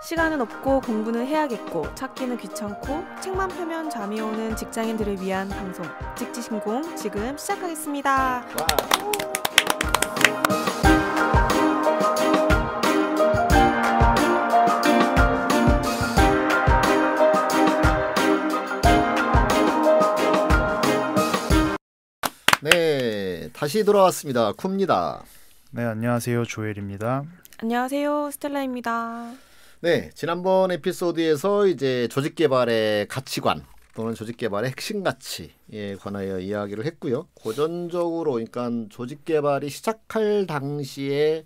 시간은 없고 공부는 해야겠고 찾기는 귀찮고 책만 펴면 잠이 오는 직장인들을 위한 방송 직지신공 지금 시작하겠습니다. 네, 다시 돌아왔습니다. 쿰니다. 네, 안녕하세요. 조엘입니다. 안녕하세요. 스텔라입니다. 네, 지난번 에피소드에서 이제 조직 개발의 가치관 또는 조직 개발의 핵심 가치에 관하여 이야기를 했고요. 고전적으로 그러니까 조직 개발이 시작할 당시에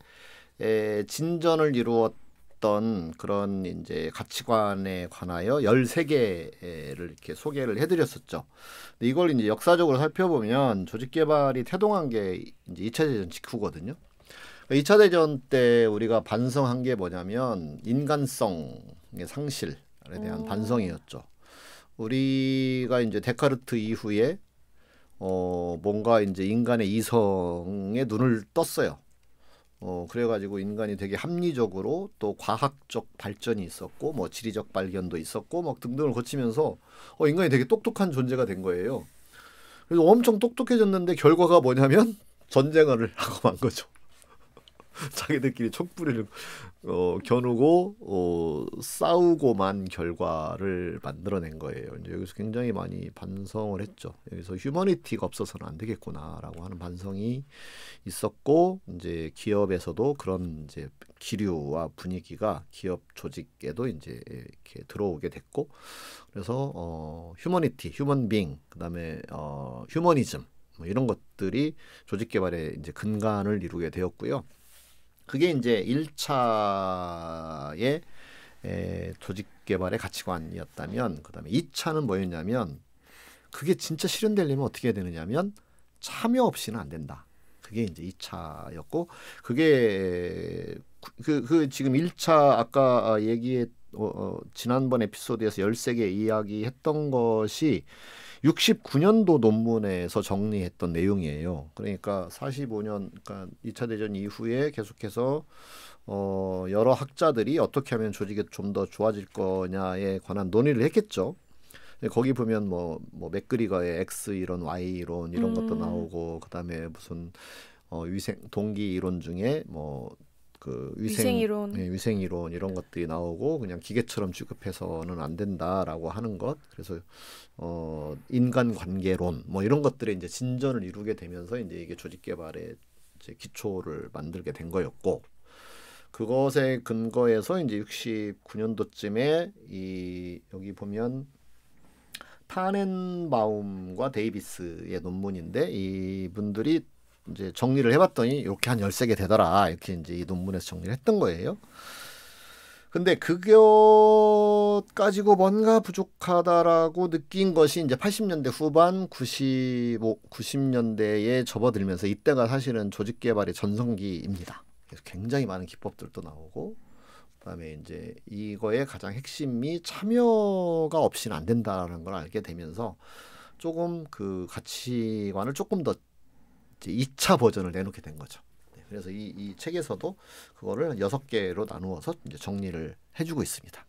진전을 이루었던 그런 이제 가치관에 관하여 13개를 이렇게 소개를 해드렸었죠. 근데 이걸 이제 역사적으로 살펴보면 조직 개발이 태동한 게 이제 2차 대전 직후거든요. 2차 대전 때 우리가 반성한 게 뭐냐면 인간성의 상실에 대한 반성이었죠. 우리가 이제 데카르트 이후에 뭔가 이제 인간의 이성에 눈을 떴어요. 그래가지고 인간이 되게 합리적으로 또 과학적 발전이 있었고 뭐 지리적 발견도 있었고 막 등등을 거치면서 인간이 되게 똑똑한 존재가 된 거예요. 그래서 엄청 똑똑해졌는데 결과가 뭐냐면 전쟁을 하고 만 거죠. 자기들끼리 촛불을 겨누고 싸우고만 결과를 만들어낸 거예요. 이제 여기서 굉장히 많이 반성을 했죠. 여기서 휴머니티가 없어서는 안 되겠구나라고 하는 반성이 있었고, 이제 기업에서도 그런 이제 기류와 분위기가 기업 조직에도 이제 이렇게 들어오게 됐고, 그래서 휴머니티, 휴먼빙, 그다음에 휴머니즘 뭐 이런 것들이 조직 개발의 이제 근간을 이루게 되었고요. 그게 이제 1차의 조직 개발의 가치관이었다면, 그다음에 2차는 뭐였냐면, 그게 진짜 실현되려면 어떻게 해야 되느냐면 참여 없이는 안 된다. 그게 이제 2차였고, 그게 지금 1차 아까 지난번 에피소드에서 13개 이야기했던 것이 69년도 논문에서 정리했던 내용이에요. 그러니까 45년, 그러니까 2차 대전 이후에 계속해서 여러 학자들이 어떻게 하면 조직이 좀 더 좋아질 거냐에 관한 논의를 했겠죠. 거기 보면 뭐 맥그리거의 X 이론, Y 이론 이런 것도 나오고, 그다음에 무슨 동기 이론 중에 뭐 그 위생이론 이런 것들이 나오고, 그냥 기계처럼 취급해서는 안 된다라고 하는 것. 그래서 인간관계론 뭐 이런 것들의 이제 진전을 이루게 되면서 이제 이게 조직 개발의 이제 기초를 만들게 된 거였고, 그것에 근거해서 이제 69년도쯤에 여기 보면 타넨바움과 데이비스의 논문인데, 이분들이 이제 정리를 해봤더니 이렇게 한 13개 되더라, 이렇게 이제 이 논문에서 정리를 했던 거예요. 근데 그것 가지고 뭔가 부족하다라고 느낀 것이 이제 80년대 후반 90년대에 접어들면서, 이때가 사실은 조직 개발의 전성기입니다. 그래서 굉장히 많은 기법들도 나오고, 그다음에 이제 이거의 가장 핵심이 참여가 없이는 안 된다라는 걸 알게 되면서 조금 그 가치관을 조금 더 이제 2차 버전을 내놓게 된 거죠. 그래서 이 책에서도 그거를 6개로 나누어서 이제 정리를 해주고 있습니다.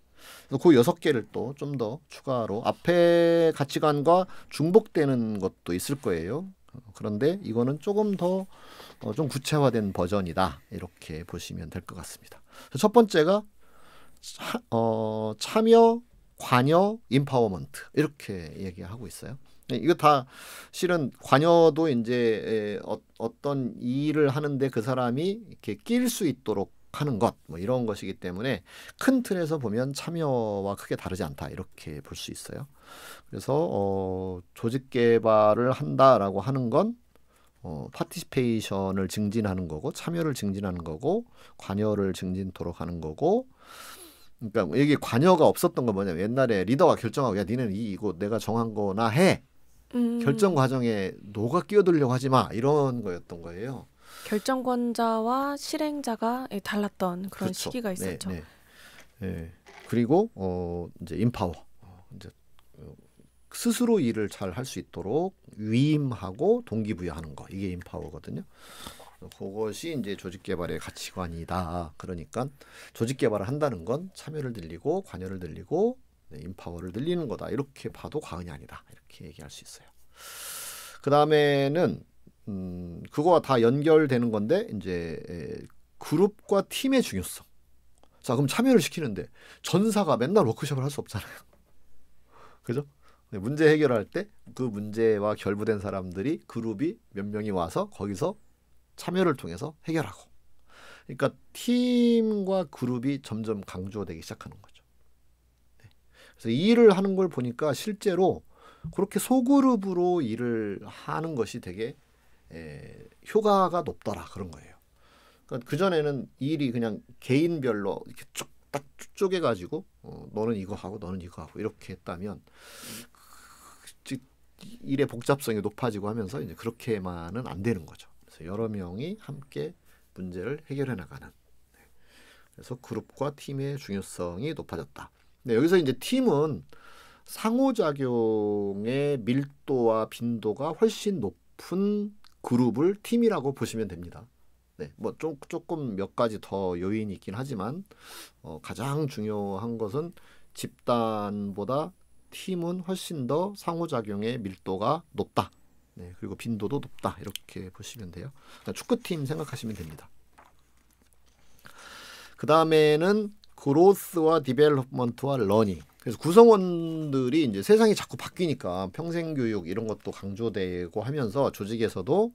그래서 그 6개를 또 좀 더 추가로, 앞에 가치관과 중복되는 것도 있을 거예요. 그런데 이거는 조금 더 좀 구체화된 버전이다, 이렇게 보시면 될 것 같습니다. 첫 번째가 참여, 관여, 임파워먼트, 이렇게 얘기하고 있어요. 이거 다 실은 관여도 이제 어떤 일을 하는데 그 사람이 이렇게 낄 수 있도록 하는 것, 뭐 이런 것이기 때문에 큰 틀에서 보면 참여와 크게 다르지 않다, 이렇게 볼 수 있어요. 그래서 조직 개발을 한다라고 하는 건 파티시페이션을 증진하는 거고, 참여를 증진하는 거고, 관여를 증진토록 하는 거고. 그러니까 여기 관여가 없었던 건 뭐냐면, 옛날에 리더가 결정하고, 야 니는 이거 내가 정한 거나 해. 결정 과정에 너가 끼어들려고 하지 마, 이런 거였던 거예요. 결정권자와 실행자가 달랐던 그런 그렇죠. 시기가 있었죠. 네. 그리고 이제 임파워, 이제 스스로 일을 잘 할 수 있도록 위임하고 동기부여하는 거, 이게 임파워거든요. 그것이 이제 조직 개발의 가치관이다. 그러니까 조직 개발을 한다는 건 참여를 늘리고 관여를 늘리고 인파워를 늘리는 거다. 이렇게 봐도 과언이 아니다. 이렇게 얘기할 수 있어요. 그 다음에는 그거와 다 연결되는 건데 이제 그룹과 팀의 중요성. 자, 그럼 참여를 시키는데 전사가 맨날 워크숍을 할 수 없잖아요. 그죠? 문제 해결할 때 그 문제와 결부된 사람들이 그룹이 몇 명이 와서 거기서 참여를 통해서 해결하고. 그러니까 팀과 그룹이 점점 강조되기 시작하는 거죠. 네. 그래서 이 일을 하는 걸 보니까 실제로 그렇게 소그룹으로 일을 하는 것이 되게 효과가 높더라 그런 거예요. 그러니까 그전에는 일이 그냥 개인별로 이렇게 쭉 딱 쪼개가지고 너는 이거 하고 너는 이거 하고 이렇게 했다면 일의 복잡성이 높아지고 하면서 이제 그렇게만은 안 되는 거죠. 그래서 여러 명이 함께 문제를 해결해 나가는. 그래서 그룹과 팀의 중요성이 높아졌다. 네, 여기서 이제 팀은 상호작용의 밀도와 빈도가 훨씬 높은 그룹을 팀이라고 보시면 됩니다. 네, 뭐 조금 몇 가지 더 요인이 있긴 하지만 가장 중요한 것은 집단보다 팀은 훨씬 더 상호작용의 밀도가 높다. 네, 그리고 빈도도 높다. 이렇게 보시면 돼요. 그러니까 축구팀 생각하시면 됩니다. 그 다음에는 그로스와 디벨롭먼트와 러닝. 그래서 구성원들이 이제 세상이 자꾸 바뀌니까 평생교육 이런 것도 강조되고 하면서 조직에서도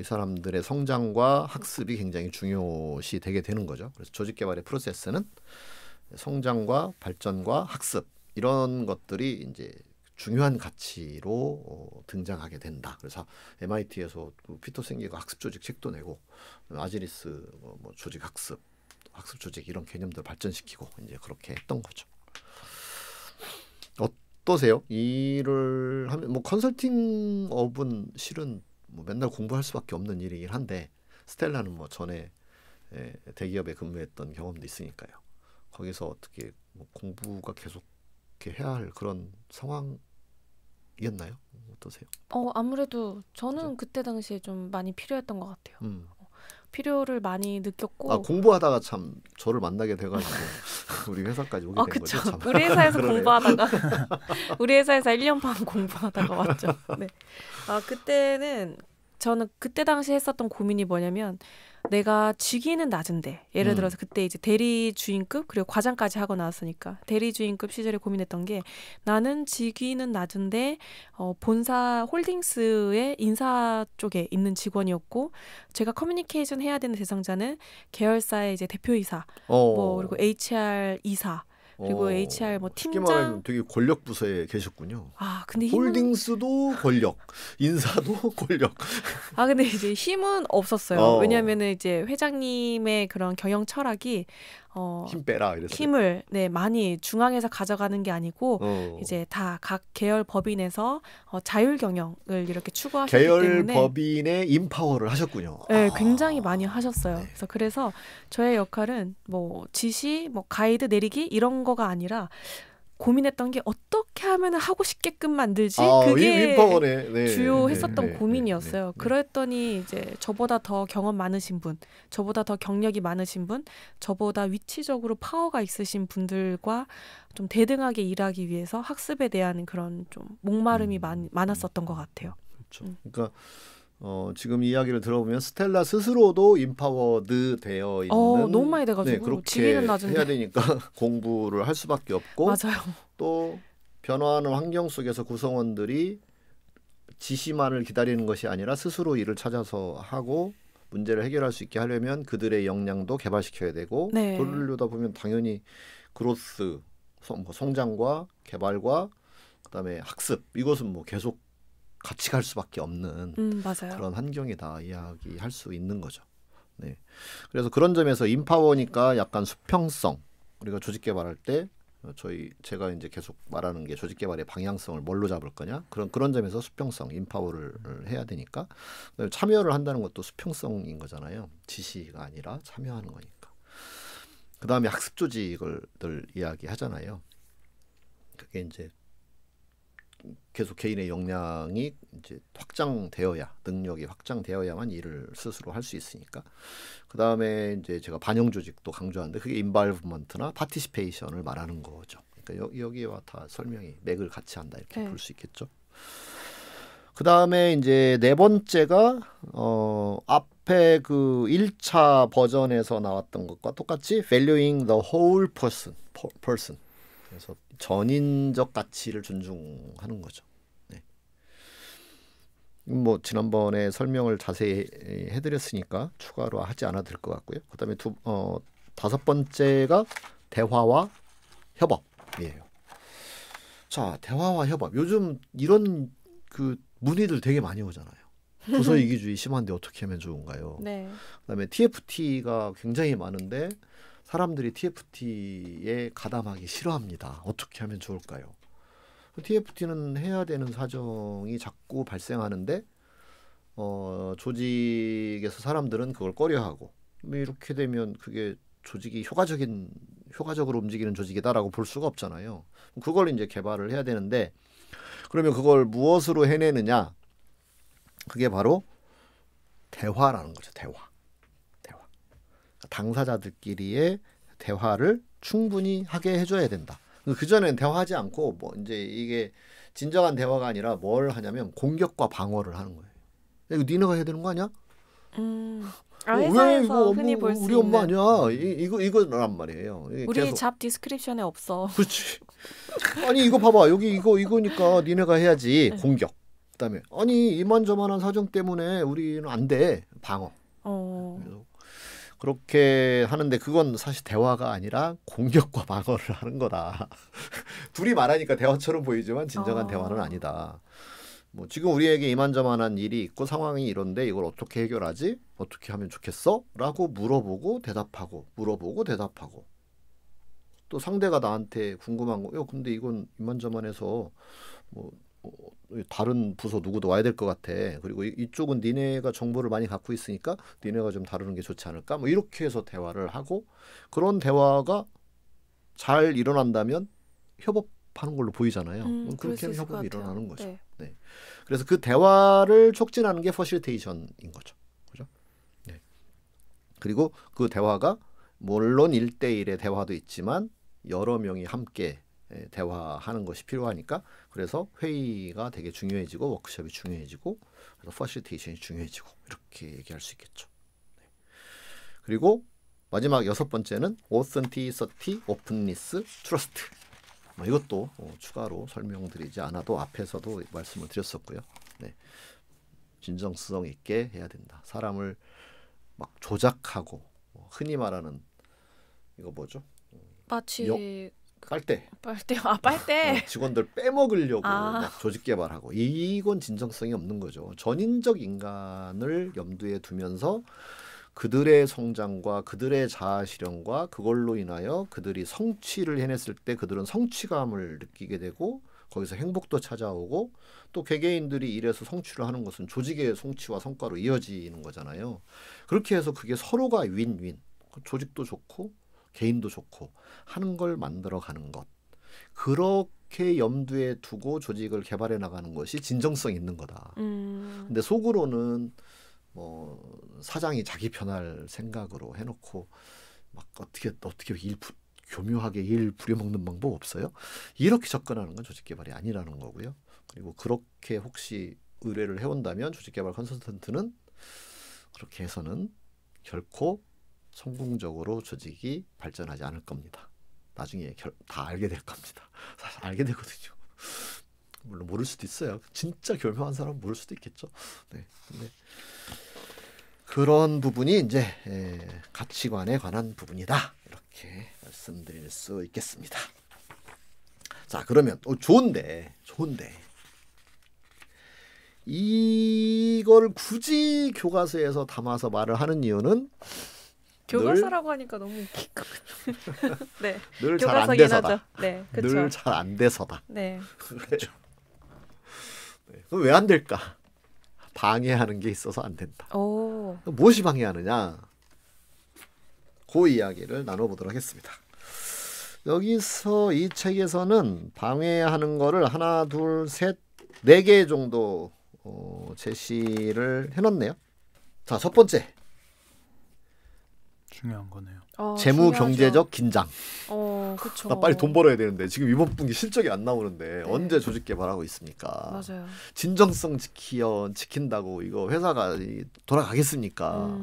이 사람들의 성장과 학습이 굉장히 중요시 되게 되는 거죠. 그래서 조직 개발의 프로세스는 성장과 발전과 학습 이런 것들이 이제 중요한 가치로 등장하게 된다. 그래서 MIT에서 피터 생기가 학습 조직 책도 내고 아지리스 뭐 조직 학습 조직 이런 개념들 발전시키고 이제 그렇게 했던 거죠. 어떠세요? 일을 하면 뭐 컨설팅 업은 실은 뭐 맨날 공부할 수밖에 없는 일이긴 한데 스텔라는 뭐 전에 대기업에 근무했던 경험도 있으니까요. 거기서 어떻게 뭐 공부가 계속 이렇게 해야 할 그런 상황이었나요? 어떠세요? 아무래도 저는 그죠? 그때 당시에 좀 많이 필요했던 것 같아요. 필요를 많이 느꼈고. 아, 공부하다가 참 저를 만나게 돼가지고 우리 회사까지 오게 된 그쵸. 거죠. 참. 우리 회사에서 그러네요. 공부하다가 우리 회사에서 1년 반 공부하다가 왔죠. 네. 그때는 저는 그때 당시 했었던 고민이 뭐냐면 내가 직위는 낮은데 예를 들어서 그때 이제 대리 주임급 그리고 과장까지 하고 나왔으니까 대리 주임급 시절에 고민했던 게 나는 직위는 낮은데 본사 홀딩스의 인사 쪽에 있는 직원이었고 제가 커뮤니케이션 해야 되는 대상자는 계열사의 이제 대표이사 뭐 그리고 HR 이사 그리고 HR 뭐 쉽게 말하면 팀장. 되게 권력 부서에 계셨군요. 근데 홀딩스도 권력, 인사도 권력. 근데 이제 힘은 없었어요. 어. 왜냐하면은 이제 회장님의 그런 경영 철학이 힘 빼라 이랬어요. 힘을 많이 중앙에서 가져가는 게 아니고 이제 다 각 계열 법인에서 자율 경영을 이렇게 추구하셨기 계열 때문에 법인의 인파워를 하셨군요. 네, 굉장히 많이 하셨어요. 네. 그래서 저의 역할은 뭐 지시, 뭐 가이드 내리기 이런 거가 아니라 고민했던 게 어떻게 하면 하고 싶게끔 만들지 그게 인파워네. 네, 주요했었던 네, 고민이었어요. 네. 그랬더니 이제 저보다 더 경험 많으신 분, 저보다 더 경력이 많으신 분, 저보다 위치적으로 파워가 있으신 분들과 좀 대등하게 일하기 위해서 학습에 대한 그런 좀 목마름이 많았었던 것 같아요. 그렇죠. 그러니까 지금 이야기를 들어보면 스텔라 스스로도 인파워드 되어 있는 너무 많이 돼가지고 그렇게 직위는 낮은데 해야 되니까 공부를 할 수밖에 없고 맞아요. 또 변화하는 환경 속에서 구성원들이 지시만을 기다리는 것이 아니라 스스로 일을 찾아서 하고 문제를 해결할 수 있게 하려면 그들의 역량도 개발시켜야 되고 네. 그러려다 보면 당연히 그로스 성장과 개발과 그다음에 학습 이것은 뭐 계속 같이 갈 수밖에 없는 맞아요. 그런 환경이다 이야기할 수 있는 거죠. 네. 그래서 그런 점에서 인파워니까 약간 수평성 우리가 조직 개발할 때 제가 이제 계속 말하는 게 조직 개발의 방향성을 뭘로 잡을 거냐 그런 점에서 수평성 인파워를 해야 되니까 참여를 한다는 것도 수평성인 거잖아요. 지시가 아니라 참여하는 거니까. 그 다음에 학습 조직을 늘 이야기하잖아요. 그게 이제 계속 개인의 역량이 이제 확장되어야 능력이 확장되어야만 일을 스스로 할 수 있으니까. 그 다음에 이제 제가 반영 조직도 강조하는데 그게 인발브먼트나 파티시페이션을 말하는 거죠. 그러니까 여기와 다 설명이 맥을 같이 한다 이렇게 볼 수 있겠죠. 그 다음에 이제 네 번째가 앞에 그 1차 버전에서 나왔던 것과 똑같이 valuing the whole person. 그래서 전인적 가치를 존중하는 거죠. 네. 뭐 지난번에 설명을 자세히 해드렸으니까 추가로 하지 않아도 될 것 같고요. 그다음에 다섯 번째가 대화와 협업이에요. 자, 대화와 협업. 요즘 이런 그 문의들 되게 많이 오잖아요. 부서 이기주의 심한데 어떻게 하면 좋은가요? 네. 그다음에 TFT가 굉장히 많은데 사람들이 TFT에 가담하기 싫어합니다. 어떻게 하면 좋을까요? TFT는 해야 되는 사정이 자꾸 발생하는데 조직에서 사람들은 그걸 꺼려하고 이렇게 되면 그게 조직이 효과적으로 움직이는 조직이다라고 볼 수가 없잖아요. 그걸 이제 개발을 해야 되는데 그러면 그걸 무엇으로 해내느냐? 그게 바로 대화라는 거죠. 대화. 당사자들끼리의 대화를 충분히 하게 해줘야 된다. 그 전에는 대화하지 않고 뭐 이제 이게 진정한 대화가 아니라 뭘 하냐면 공격과 방어를 하는 거예요. 이거 니네가 해야 되는 거 아니야? 회사에서 흔히 볼 수 있는 우리 엄마 아니야? 이거란 말이에요. 우리 계속. 잡 디스크립션에 없어. 그렇지. 아니 이거 봐봐 여기 이거니까 니네가 해야지. 공격. 그다음에 아니 이만저만한 사정 때문에 우리는 안 돼. 방어. 그렇게 하는데 그건 사실 대화가 아니라 공격과 방어를 하는 거다. 둘이 말하니까 대화처럼 보이지만 진정한 대화는 아니다. 뭐 지금 우리에게 이만저만한 일이 있고 상황이 이런데 이걸 어떻게 해결하지? 어떻게 하면 좋겠어? 라고 물어보고 대답하고 또 상대가 나한테 궁금한 거 근데 이건 이만저만해서 뭐 다른 부서 누구도 와야 될 것 같아. 그리고 이쪽은 니네가 정보를 많이 갖고 있으니까 니네가 좀 다루는 게 좋지 않을까? 뭐 이렇게 해서 대화를 하고 그런 대화가 잘 일어난다면 협업하는 걸로 보이잖아요. 그렇게 하면 협업이 일어나는 거죠. 네. 네. 그래서 그 대화를 촉진하는 게 퍼실테이션인 거죠. 그죠? 네. 그리고 그 대화가 물론 1대1의 대화도 있지만 여러 명이 함께 대화하는 것이 필요하니까 그래서 회의가 되게 중요해지고 워크숍이 중요해지고 그래서 퍼실테이션이 중요해지고 이렇게 얘기할 수 있겠죠. 네. 그리고 마지막 6번째는 authenticity, openness, trust. 이것도 추가로 설명드리지 않아도 앞에서도 말씀을 드렸었고요. 네. 진정성 있게 해야 된다. 사람을 막 조작하고 흔히 말하는 이거 뭐죠? 마치 빨대. 빨대. 직원들 빼먹으려고 막 조직 개발하고 이건 진정성이 없는 거죠. 전인적 인간을 염두에 두면서 그들의 성장과 그들의 자아 실현과 그걸로 인하여 그들이 성취를 해냈을 때 그들은 성취감을 느끼게 되고 거기서 행복도 찾아오고 또 개개인들이 일해서 성취를 하는 것은 조직의 성취와 성과로 이어지는 거잖아요. 그렇게 해서 그게 서로가 윈윈. 조직도 좋고 개인도 좋고 하는 걸 만들어가는 것. 그렇게 염두에 두고 조직을 개발해 나가는 것이 진정성 있는 거다. 근데 속으로는 뭐 사장이 자기 편할 생각으로 해놓고 막 어떻게 교묘하게 일 부려먹는 방법 없어요? 이렇게 접근하는 건 조직 개발이 아니라는 거고요. 그리고 그렇게 혹시 의뢰를 해온다면 조직 개발 컨설턴트는 그렇게 해서는 결코 성공적으로 조직이 발전하지 않을 겁니다. 나중에 다 알게 될 겁니다. 사실 알게 되거든요. 물론 모를 수도 있어요. 진짜 교묘한 사람은 모를 수도 있겠죠. 네. 근데 그런 부분이 이제 가치관에 관한 부분이다. 이렇게 말씀드릴 수 있겠습니다. 자, 그러면 좋은데 이걸 굳이 교과서에서 담아서 말을 하는 이유는 교과서라고 하니까 너무 웃기고. 네. 늘 잘 안 돼서다. 네, 그렇죠. 늘 잘 안 돼서다. 네. 그렇죠. 네. 그럼 왜 안 될까? 방해하는 게 있어서 안 된다. 무엇이 방해하느냐? 그 이야기를 나눠보도록 하겠습니다. 여기서 이 책에서는 방해하는 거를 하나, 둘, 셋, 4개 정도 제시를 해놨네요. 자, 첫 번째. 중요한 거네요. 재무 중요하죠. 경제적 긴장. 그렇죠. 나 빨리 돈 벌어야 되는데 지금 이번 분기 실적이 안 나오는데 네. 언제 조직 개발하고 있습니까? 맞아요. 진정성 지킨다고 이거 회사가 돌아가겠습니까?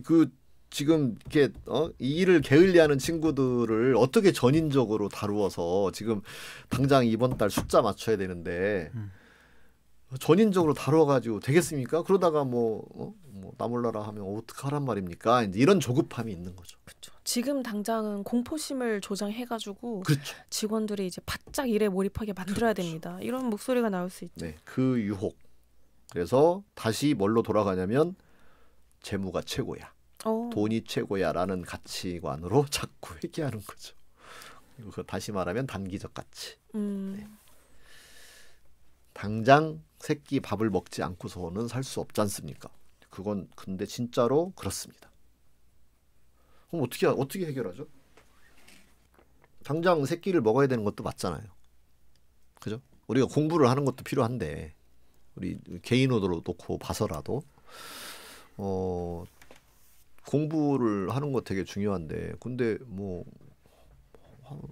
그 지금 이렇게 이 일을 게을리하는 친구들을 어떻게 전인적으로 다루어서 지금 당장 이번 달 숫자 맞춰야 되는데 전인적으로 다뤄가지고 되겠습니까? 그러다가 뭐 나 몰라라 하면 어떡하란 말입니까? 이제 이런 조급함이 있는 거죠. 그렇죠. 지금 당장은 공포심을 조장해가지고 그렇죠. 직원들이 이제 바짝 일에 몰입하게 만들어야 그렇죠. 됩니다. 이런 목소리가 나올 수 있죠. 네, 그 유혹. 그래서 다시 뭘로 돌아가냐면 재무가 최고야. 돈이 최고야라는 가치관으로 자꾸 회귀하는 거죠. 그리고 다시 말하면 단기적 가치. 네. 당장 새끼 밥을 먹지 않고서는 살 수 없지 않습니까? 그건 근데 진짜로 그렇습니다. 그럼 어떻게 해결하죠? 당장 새끼를 먹어야 되는 것도 맞잖아요. 그죠? 우리가 공부를 하는 것도 필요한데 우리 개인으로 놓고 봐서라도 공부를 하는 거 되게 중요한데 근데 뭐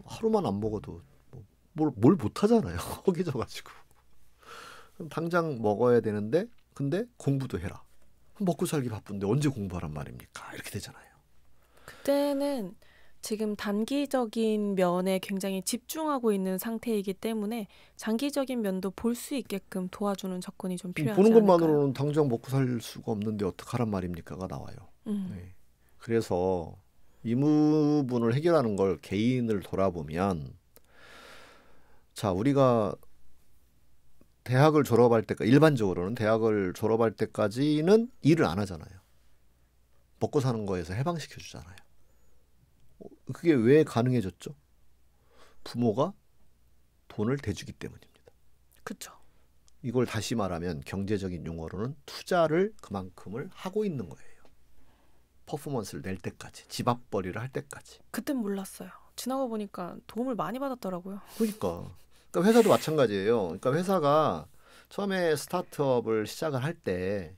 하루만 안 먹어도 뭘 못하잖아요. 허기져가지고. 그럼 당장 먹어야 되는데 근데 공부도 해라. 먹고 살기 바쁜데 언제 공부하란 말입니까? 이렇게 되잖아요. 그때는 지금 단기적인 면에 굉장히 집중하고 있는 상태이기 때문에 장기적인 면도 볼 수 있게끔 도와주는 접근이 좀 필요하지 보는 않을까요? 것만으로는 당장 먹고 살 수가 없는데 어떡하란 말입니까가 나와요. 네. 그래서 이 부분을 해결하는 걸 개인을 돌아보면 자 우리가 대학을 졸업할 때까지 일반적으로는 대학을 졸업할 때까지는 일을 안 하잖아요. 먹고 사는 거에서 해방시켜 주잖아요. 그게 왜 가능해졌죠? 부모가 돈을 대주기 때문입니다. 그렇죠. 이걸 다시 말하면 경제적인 용어로는 투자를 그만큼을 하고 있는 거예요. 퍼포먼스를 낼 때까지, 집합벌이를 할 때까지. 그땐 몰랐어요. 지나가 보니까 도움을 많이 받았더라고요. 그러니까 회사도 마찬가지예요. 그러니까 회사가 처음에 스타트업을 시작을 할 때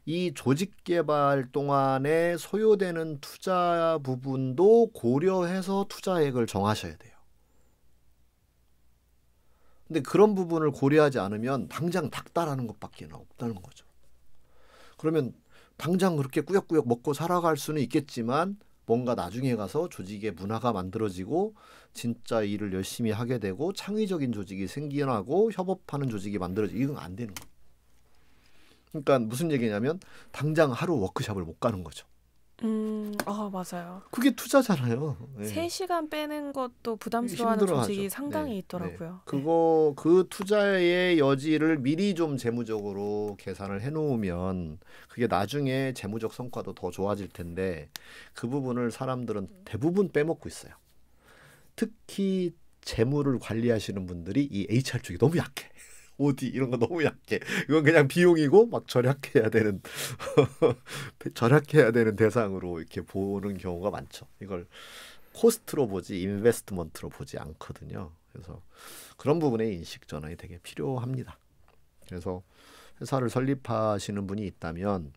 이 조직 개발 동안에 소요되는 투자 부분도 고려해서 투자액을 정하셔야 돼요. 근데 그런 부분을 고려하지 않으면 당장 닥달하는 것밖에 없다는 거죠. 그러면 당장 그렇게 꾸역꾸역 먹고 살아갈 수는 있겠지만 뭔가 나중에 가서 조직의 문화가 만들어지고 진짜 일을 열심히 하게 되고 창의적인 조직이 생겨나고 협업하는 조직이 만들어지고 이건 안 되는 거예요. 그러니까 무슨 얘기냐면 당장 하루 워크숍을 못 가는 거죠. 맞아요. 그게 투자잖아요. 네. 3시간 빼는 것도 부담스러워하는 조직이 상당히 있더라고요. 그 투자의 여지를 미리 좀 재무적으로 계산을 해놓으면 그게 나중에 재무적 성과도 더 좋아질 텐데 그 부분을 사람들은 대부분 빼먹고 있어요. 특히 재무를 관리하시는 분들이 이 HR 쪽이 너무 약해. OD 이런 거 너무 약해. 이건 그냥 비용이고 막 절약해야 되는 대상으로 이렇게 보는 경우가 많죠. 이걸 코스트로 보지 인베스트먼트로 보지 않거든요. 그래서 그런 부분의 인식 전환이 되게 필요합니다. 그래서 회사를 설립하시는 분이 있다면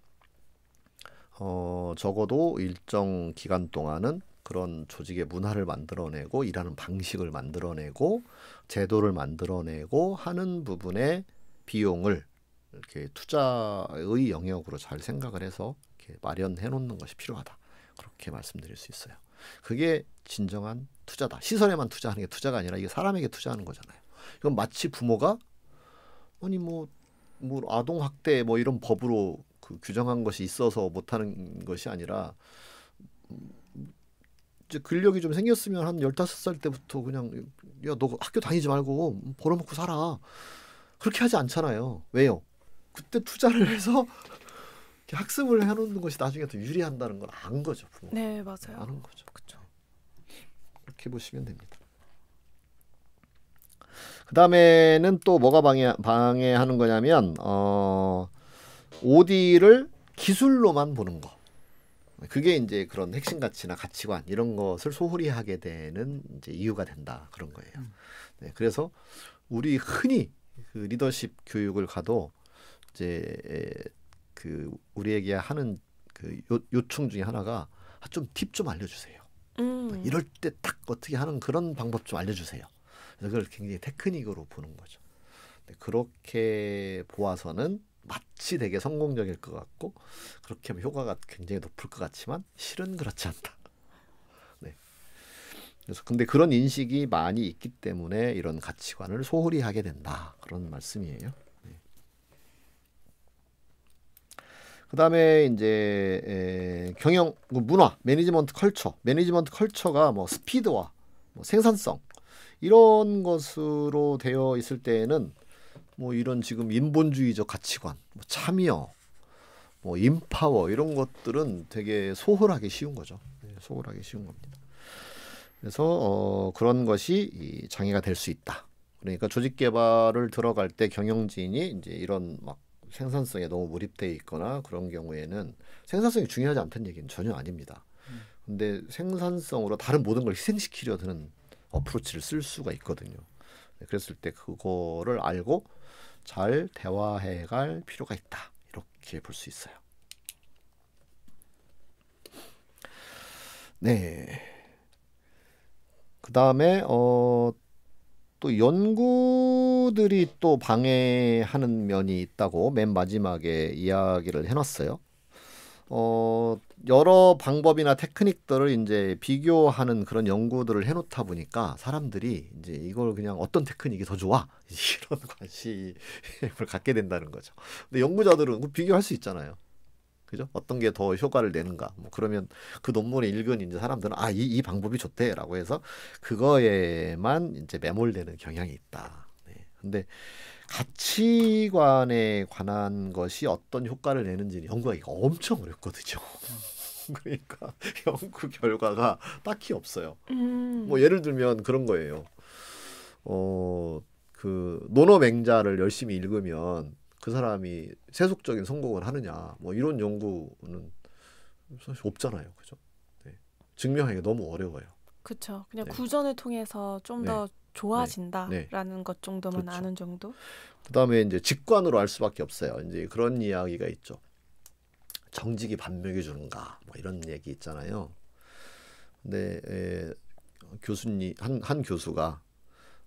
적어도 일정 기간 동안은 그런 조직의 문화를 만들어내고 일하는 방식을 만들어내고 제도를 만들어내고 하는 부분의 비용을 이렇게 투자의 영역으로 잘 생각을 해서 이렇게 마련해 놓는 것이 필요하다. 그렇게 말씀드릴 수 있어요. 그게 진정한 투자다. 시설에만 투자하는 게 투자가 아니라 이게 사람에게 투자하는 거잖아요. 이건 마치 부모가 아니 뭐 아동 학대 뭐 이런 법으로 그 규정한 것이 있어서 못하는 것이 아니라 이제 근력이 좀 생겼으면 한 15살 때부터 그냥 야 너 학교 다니지 말고 벌어먹고 살아. 그렇게 하지 않잖아요. 왜요? 그때 투자를 해서 학습을 해놓는 것이 나중에 더 유리한다는 걸 안 거죠. 부모가. 네, 맞아요. 아는 거죠. 그렇죠. 그렇게 보시면 됩니다. 그 다음에는 또 뭐가 방해하는 거냐면 OD를 기술로만 보는 거. 그게 이제 그런 핵심 가치나 가치관 이런 것을 소홀히 하게 되는 이제 이유가 된다 그런 거예요. 네, 그래서 우리 흔히 그 리더십 교육을 가도 이제 그 우리에게 하는 그 요청 중에 하나가 좀 팁 좀 알려주세요. 이럴 때 딱 어떻게 하는 그런 방법 좀 알려주세요. 그래서 그걸 굉장히 테크닉으로 보는 거죠. 네, 그렇게 보아서는 마치 되게 성공적일 것 같고 그렇게 하면 효과가 굉장히 높을 것 같지만 실은 그렇지 않다. 네. 그래서 근데 그런 인식이 많이 있기 때문에 이런 가치관을 소홀히 하게 된다. 그런 말씀이에요. 네. 그다음에 이제 경영 문화, 매니지먼트 컬처가 뭐 스피드와 뭐 생산성 이런 것으로 되어 있을 때에는 뭐 이런 지금 인본주의적 가치관, 뭐 참여, 뭐 인파워 이런 것들은 되게 소홀하기 쉬운 거죠. 네, 소홀하기 쉬운 겁니다. 그래서 그런 것이 이 장애가 될 수 있다. 그러니까 조직 개발을 들어갈 때 경영진이 이제 이런 막 생산성에 너무 몰입돼 있거나 그런 경우에는 생산성이 중요하지 않다는 얘기는 전혀 아닙니다. 근데 생산성으로 다른 모든 걸 희생시키려 드는 어프로치를 쓸 수가 있거든요. 네, 그랬을 때 그거를 알고 잘 대화해 갈 필요가 있다. 이렇게 볼 수 있어요. 네. 그다음에 또 연구들이 또 방해하는 면이 있다고 맨 마지막에 이야기를 해놨어요. 여러 방법이나 테크닉들을 이제 비교하는 그런 연구들을 해놓다 보니까 사람들이 이제 이걸 그냥 어떤 테크닉이 더 좋아 이런 관심을 갖게 된다는 거죠. 근데 연구자들은 비교할 수 있잖아요. 그죠? 어떤 게 더 효과를 내는가? 뭐 그러면 그 논문을 읽은 이제 사람들은 이 방법이 좋대라고 해서 그거에만 이제 매몰되는 경향이 있다. 네. 근데 가치관에 관한 것이 어떤 효과를 내는지 연구하기가 엄청 어렵거든요. 그러니까 연구 결과가 딱히 없어요. 뭐 예를 들면 그런 거예요. 그 논어맹자를 열심히 읽으면 그 사람이 세속적인 성공을 하느냐 뭐 이런 연구는 사실 없잖아요. 그죠? 네. 증명하기가 너무 어려워요. 그렇죠. 그냥 네. 구전을 통해서 좀 더 좋아진다라는 것 정도만 그렇죠. 아는 정도. 그다음에 이제 직관으로 알 수밖에 없어요. 이제 그런 이야기가 있죠. 정직이 밥 먹여주는가 뭐 이런 얘기 있잖아요. 근데 교수님 한 교수가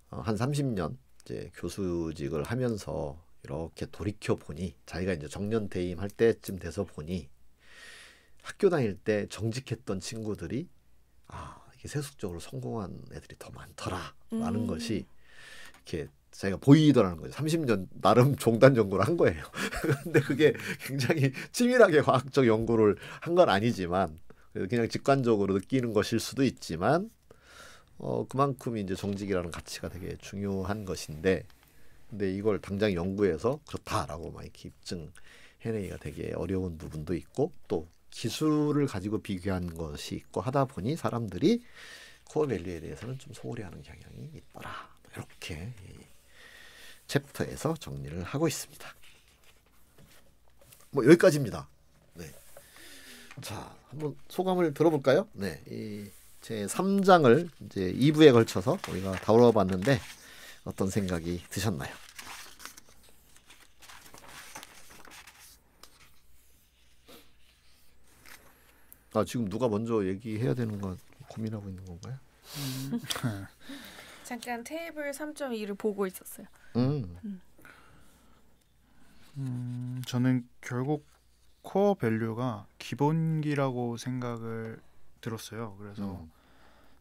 한 30년 이제 교수직을 하면서 이렇게 돌이켜 보니 자기가 이제 정년퇴임 할 때쯤 돼서 보니 학교 다닐 때 정직했던 친구들이 이게 세속적으로 성공한 애들이 더 많더라라는 것이 이렇게 자기가 보이더라는 거죠. 30년 나름 종단 연구를 한 거예요. 근데 그게 굉장히 치밀하게 과학적 연구를 한 건 아니지만 그냥 직관적으로 느끼는 것일 수도 있지만 그만큼 이제 정직이라는 가치가 되게 중요한 것인데 근데 이걸 당장 연구해서 그렇다라고 막 이렇게 입증해내기가 되게 어려운 부분도 있고 또 기술을 가지고 비교한 것이 있고 하다 보니 사람들이 코어 밸류에 대해서는 좀 소홀히 하는 경향이 있더라. 이렇게 이 챕터에서 정리를 하고 있습니다. 뭐 여기까지입니다. 네. 자, 한번 소감을 들어볼까요? 네. 이 제 3장을 이제 2부에 걸쳐서 우리가 다뤄봤는데 어떤 생각이 드셨나요? 지금 누가 먼저 얘기해야 되는 거 고민하고 있는 건가요? 잠깐 테이블 3.2를 보고 있었어요. 저는 결국 코어 밸류가 기본기라고 생각을 들었어요. 그래서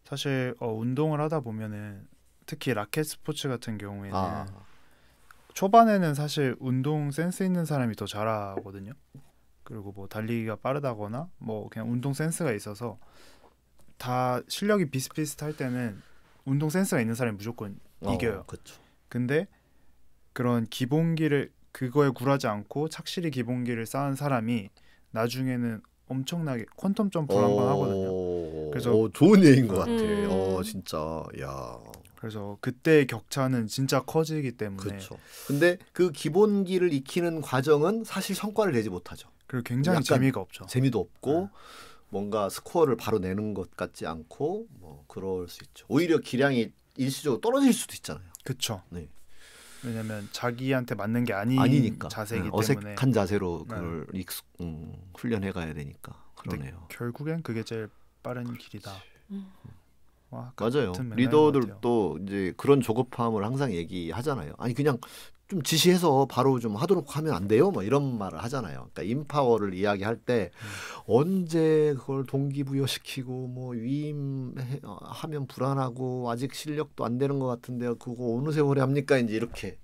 사실 운동을 하다 보면은 특히 라켓 스포츠 같은 경우에는 초반에는 사실 운동 센스 있는 사람이 더 잘하거든요. 그리고 뭐 달리기가 빠르다거나 뭐 그냥 운동 센스가 있어서 다 실력이 비슷비슷할 때는 운동 센스가 있는 사람이 무조건 이겨요. 그렇죠. 근데 그런 기본기를 그거에 굴하지 않고 착실히 기본기를 쌓은 사람이 나중에는 엄청나게 퀀텀 점프를 한번 하거든요. 그래서 좋은 얘기인 것 같아. 진짜 야. 그래서 그때의 격차는 진짜 커지기 때문에. 그렇죠. 근데 그 기본기를 익히는 과정은 사실 성과를 내지 못하죠. 그리고 굉장히 재미가 없죠. 재미도 없고 뭔가 스코어를 바로 내는 것 같지 않고 뭐 그럴 수 있죠. 오히려 기량이 일시적으로 떨어질 수도 있잖아요. 그렇죠. 네. 왜냐면 자기한테 맞는 게 아니니까 자세이기 때문에 어색한 자세로 그걸 훈련해 가야 되니까 그러네요. 결국엔 그게 제일 빠른 길이다. 와, 맞아요. 같은 맥락인 것 리더들도 이제 그런 조급함을 항상 얘기하잖아요. 아니 그냥 좀 지시해서 바로 좀 하도록 하면 안 돼요? 뭐 이런 말을 하잖아요. 그러니까 인파워를 이야기할 때 언제 그걸 동기부여시키고 뭐 위임하면 불안하고 아직 실력도 안 되는 것 같은데요. 그거 어느 세월에 합니까? 이제 이렇게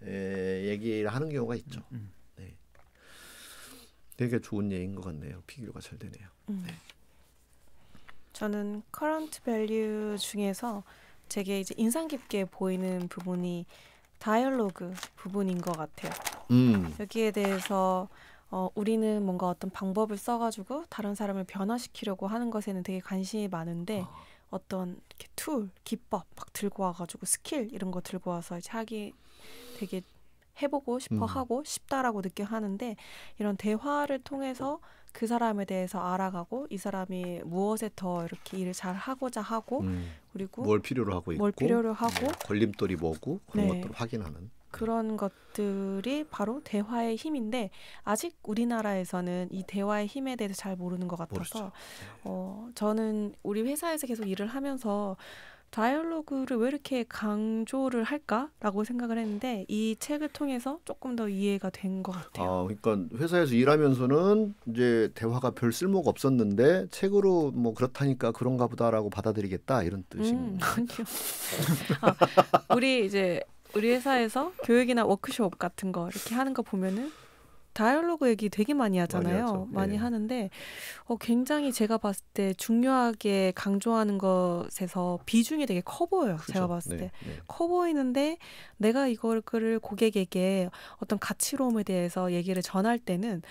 얘기를 하는 경우가 있죠. 네. 되게 좋은 예인 것 같네요. 비교가 잘 되네요. 네. 저는 커런트 밸류 중에서 되게 이제 인상 깊게 보이는 부분이 다이얼로그 부분인 것 같아요. 여기에 대해서 우리는 뭔가 어떤 방법을 써가지고 다른 사람을 변화시키려고 하는 것에는 되게 관심이 많은데 어떤 이렇게 툴, 기법 막 들고 와가지고 스킬 이런 거 들고 와서 이제 하기 되게 해보고 싶어 하고 싶다라고 느껴 하는데 이런 대화를 통해서 그 사람에 대해서 알아가고 이 사람이 무엇에 더 이렇게 일을 잘 하고자 하고 그리고 뭘 필요로 하고 있고 뭘 필요로 하고 걸림돌이 뭐고 그런 네. 것들을 확인하는 그런 것들이 바로 대화의 힘인데 아직 우리나라에서는 이 대화의 힘에 대해서 잘 모르는 것 같아서 저는 우리 회사에서 계속 일을 하면서 다이얼로그를 왜 이렇게 강조를 할까라고 생각을 했는데 이 책을 통해서 조금 더 이해가 된 것 같아요. 그러니까 회사에서 일하면서는 이제 대화가 별 쓸모가 없었는데 책으로 뭐 그렇다니까 그런가 보다라고 받아들이겠다 이런 뜻인 아니요. 우리 회사에서 교육이나 워크숍 같은 거 이렇게 하는 거 보면은 다이얼로그 얘기 되게 많이 하잖아요. 많이 하는데 굉장히 제가 봤을 때 중요하게 강조하는 것에서 비중이 되게 커 보여요. 그죠? 제가 봤을 때. 커 보이는데 내가 이거를 고객에게 어떤 가치로움에 대해서 얘기를 전할 때는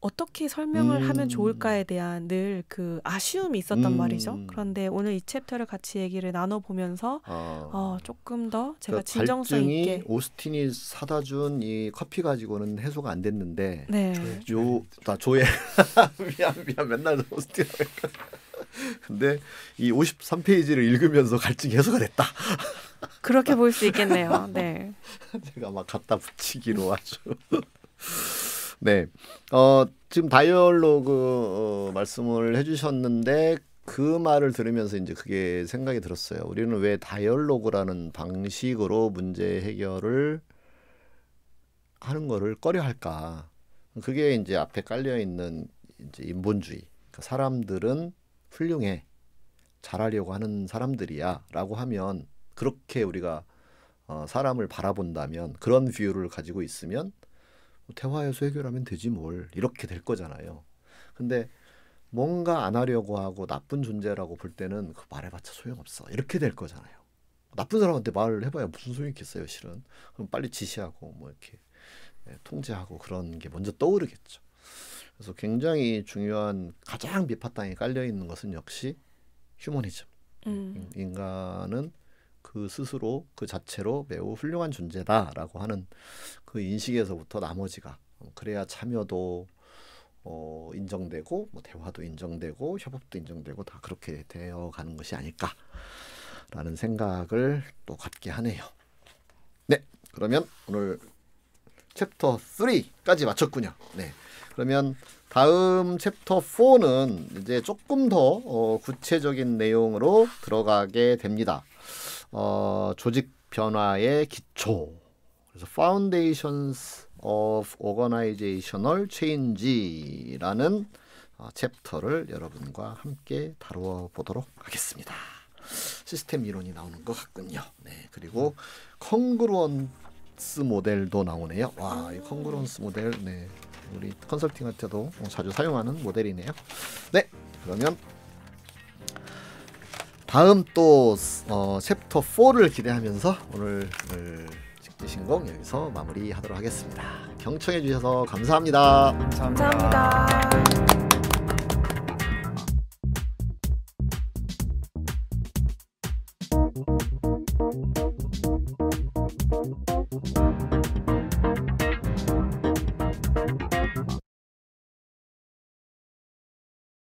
어떻게 설명을 하면 좋을까에 대한 늘 그 아쉬움이 있었단 말이죠. 그런데 오늘 이 챕터를 같이 얘기를 나눠보면서 조금 더 제가 그러니까 진정성 있게 갈증이 오스틴이 사다 준 이 커피 가지고는 해소가 안 됐는데 네. 조회 미안 맨날 오스틴 근데 이 53페이지를 읽으면서 갈증이 해소가 됐다. 그렇게 볼 수 있겠네요. 네. 제가 막 갖다 붙이기로 아주 네, 지금 다이얼로그 말씀을 해주셨는데 그 말을 들으면서 이제 그게 생각이 들었어요. 우리는 왜 다이얼로그라는 방식으로 문제 해결을 하는 거를 꺼려할까? 그게 이제 앞에 깔려 있는 이제 인본주의. 그러니까 사람들은 훌륭해, 잘하려고 하는 사람들이야라고 하면 그렇게 우리가 사람을 바라본다면 그런 뷰를 가지고 있으면. 대화에서 해결하면 되지 뭘 이렇게 될 거잖아요. 근데 뭔가 안 하려고 하고 나쁜 존재라고 볼 때는 그 말해봤자 소용없어 이렇게 될 거잖아요. 나쁜 사람한테 말을 해봐야 무슨 소용이 있겠어요 실은. 그럼 빨리 지시하고 뭐 이렇게 통제하고 그런 게 먼저 떠오르겠죠. 그래서 굉장히 중요한 가장 밑바탕에 깔려있는 것은 역시 휴머니즘. 인간은 그 스스로 그 자체로 매우 훌륭한 존재다라고 하는 그 인식에서부터 나머지가 그래야 참여도 인정되고 뭐 대화도 인정되고 협업도 인정되고 다 그렇게 되어가는 것이 아닐까라는 생각을 또 갖게 하네요. 네, 그러면 오늘 챕터 3까지 마쳤군요. 네, 그러면 다음 챕터 4는 이제 조금 더 구체적인 내용으로 들어가게 됩니다. 조직 변화의 기초. 그래서 Foundations of Organizational Change라는 챕터를 여러분과 함께 다루어 보도록 하겠습니다. 시스템 이론이 나오는 것 같군요. 네, 그리고 컹그루언스 모델도 나오네요. 와, 이 컹그루언스 모델, 네, 우리 컨설팅 할 때도 자주 사용하는 모델이네요. 네, 그러면 다음 또 챕터 4를 기대하면서 오늘 직지신공 여기서 마무리하도록 하겠습니다. 경청해 주셔서 감사합니다. 감사합니다.